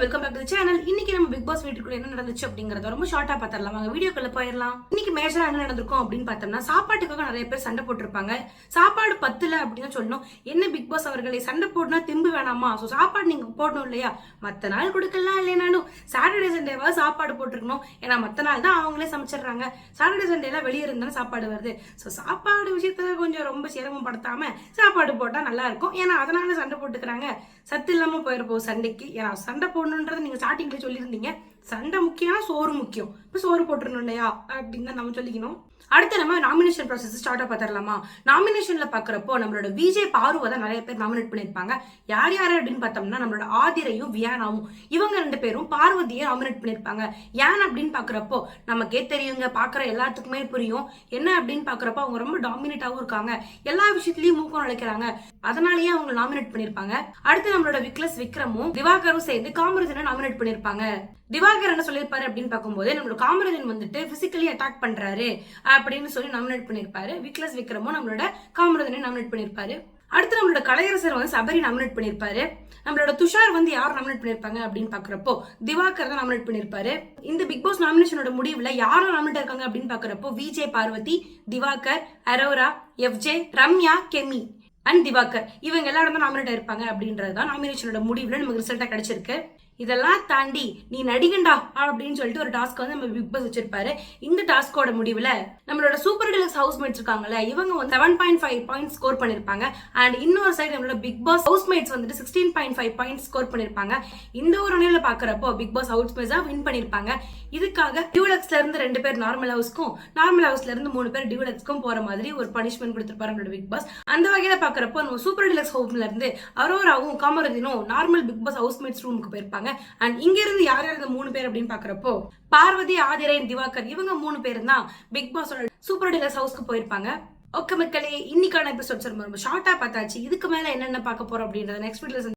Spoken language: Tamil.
Welcome back to the channel. இன்னைக்கு நம்ம பிக் பாஸ் வீட்டுக்குள்ள என்ன நடந்துச்சு அப்படிங்கறத ரொம்ப ஷார்ட்டா பார்த்தறலாம். வாங்க வீடியோக்குள்ள போயிரலாம். இன்னைக்கு மேஜரா என்ன நடந்திருக்கும் அப்படின்னு பார்த்தோம்னா, சாப்பாட்டுக்காக நிறைய பேர் சண்டை போட்டுருப்பாங்க. சாப்பாடு பத்தல அப்படின்னு சொல்லணும். என்ன பிக் பாஸ் அவர்களே, சண்டை போடுனா திம்பு வேணாமா? சோ சாப்பாடு நீங்க போடணும் இல்லையா? மத்த நாள் கொடுக்கலாம் இல்லைனாலும் சாட்டர்டே சண்டேவா சாப்பாடு போட்டுருக்கணும். ஏன்னா மத்த நாள் தான் அவங்களே சமைச்சிடுறாங்க. சாட்டர்டே சண்டேல வெளியே இருந்தாலும் சாப்பாடு வருது. சோ சாப்பாடு விஷயத்துல கொஞ்சம் ரொம்ப சிரமம் படுத்தாம சாப்பாடு போட்டா நல்லா இருக்கும். ஏன்னா அதனால சண்டை போட்டுக்கிறாங்க. சத்து இல்லாம போயிருப்போம் சண்டைக்கு. ஏன்னா சண்டை போடணுன்றது நீங்க ஸ்டார்டிங்ல சொல்லியிருந்தீங்க. சண்டை முக்கியம், சோறு முக்கியம். இப்ப சோறு போட்டுருணும் இல்லையா அப்படின்னு தான் நம்ம சொல்லிக்கணும். அடுத்து நம்ம நாமினேஷன் ப்ராசஸ் ஸ்டார்ட்டா பார்த்துடலாமா? நாமினேஷன்ல பாக்குறப்போ நம்மளோட விஜய் பாருவை தான் நிறைய பேர் நாமினேட் பண்ணிருப்பாங்க. யார் யாரு அப்படின்னு பார்த்தோம்னா, நம்மளோட ஆதிரையும் வியானாவும், இவங்க 2 பேரும் பார்வதியை நாமினேட் பண்ணிருப்பாங்க. ஏன் அப்படின்னு பாக்குறப்போ நமக்கே தெரியுங்க, பாக்குற எல்லாத்துக்குமே புரியும். என்ன அப்படின்னு பாக்குறப்போ அவங்க ரொம்ப டாமினேட்டாவும் இருக்காங்க, எல்லா விஷயத்திலயும் மூக்கம் நுழைக்கிறாங்க. அதனாலயே அவங்க நாமினேட் பண்ணிருப்பாங்க. அடுத்து நம்மளோட விக்ரமும் திவாகரும் சேர்ந்து காமராஜனை நாமினேட் பண்ணிருப்பாங்க. திவாகர் என்ன சொல்லியிருப்பாரு அப்படின்னு பார்க்கும்போது, நம்மளோட காமராஜன் வந்துட்டு பிசிக்கலி அட்டாக் பண்றாரு அப்படின்னு சொல்லி நாமினேட் பண்ணிருப்பாரு. விக்ரமும் நம்மளோட காமராஜனை நாமினேட் பண்ணிருப்பாரு. அடுத்து நம்மளோட கலையரசர் வந்து சபரி நாமினேட் பண்ணிருப்பாரு. நம்மளோட துஷார் வந்து யார் நாமினேட் பண்ணிருப்பாங்க அப்படின்னு பாக்குறப்போ திவாகர் தான் நாமினேட் பண்ணிருப்பாரு. இந்த பிக் பாஸ் நாமினேஷனோட முடிவுல யாரும் நாமினேட் இருக்காங்க அப்படின்னு பாக்குறப்போ Vijay, Parvathy, Divakar, Aurora, FJ, Ramya, Kemy and Divakar, இவங்க எல்லாரும் தான் நாமினேட் இருப்பாங்க அப்படின்றதுதான் நாமினேஷனோட முடிவுல நமக்கு ரிசல்ட்டா கிடைச்சிருக்கு. இதெல்லாம் தாண்டி நீ நடிகண்டா அப்படின்னு சொல்லிட்டு ஒரு டாஸ்க் வந்து நம்ம பிக் பாஸ் வச்சிருப்பாரு. இந்த டாஸ்கோட முடிவுல நம்மளோட சூப்பர் டீலக்ஸ் ஹவுஸ்மேட்ஸ் இருக்காங்கல்ல, இவங்க வந்து 7.5 பாயிண்ட்ஸ் ஸ்கோர் பண்ணிருப்பாங்க. அண்ட் இன்னொரு சைடு நம்மளோட பிக் பாஸ் ஹவுஸ்மேட்ஸ் வந்துட்டு 16.5 பாயிண்ட்ஸ் ஸ்கோர் பண்ணிருப்பாங்க. இந்த ஒரு நிலையில பாக்குறப்போ பிக் பாஸ் ஹவுஸ்மேட்ஸ் தான் வின் பண்ணிருப்பாங்க. இதுக்காக டியூலக்ஸ்ல இருந்து 2 பேர் நார்மல் ஹவுஸ்க்கும், நார்மல் ஹவுஸ்ல இருந்து 3 பேர் டியூலக்ஸ்க்கும் போற மாதிரி ஒரு பனிஷ்மெண்ட் கொடுத்திருப்பாரு நம்மளோட பிக் பாஸ். அந்த வகையில பாக்குறப்போ நம்ம சூப்பர் டீலக்ஸ் ஹவுஸ்ல இருந்து அரோராவும் காமராஜனும் நார்மல் பிக் பாஸ் ஹவுஸ்மேட்ஸ் ரூமுக்கு போயிருப்பாங்க. அண்ட் இங்க இருந்து யார் யார் இந்த 3 பேர் அப்படின்னு பாக்குறப்போ பார்வதி, ஆதிரை, திவாகர், இவங்க 3 பேர் தான் பிக் பாஸோட சூப்பர் டீலக்ஸ் ஹவுஸ்க்கு போயிருப்பாங்க. ஓகே மக்களே, இன்னைக்கான எபிசோட்ஸ் ரொம்ப ஷார்ட்டா பார்த்தாச்சு. இதுக்கு மேல என்னென்ன பார்க்க போறோம் அப்படின்றத நெக்ஸ்ட் வீடியோல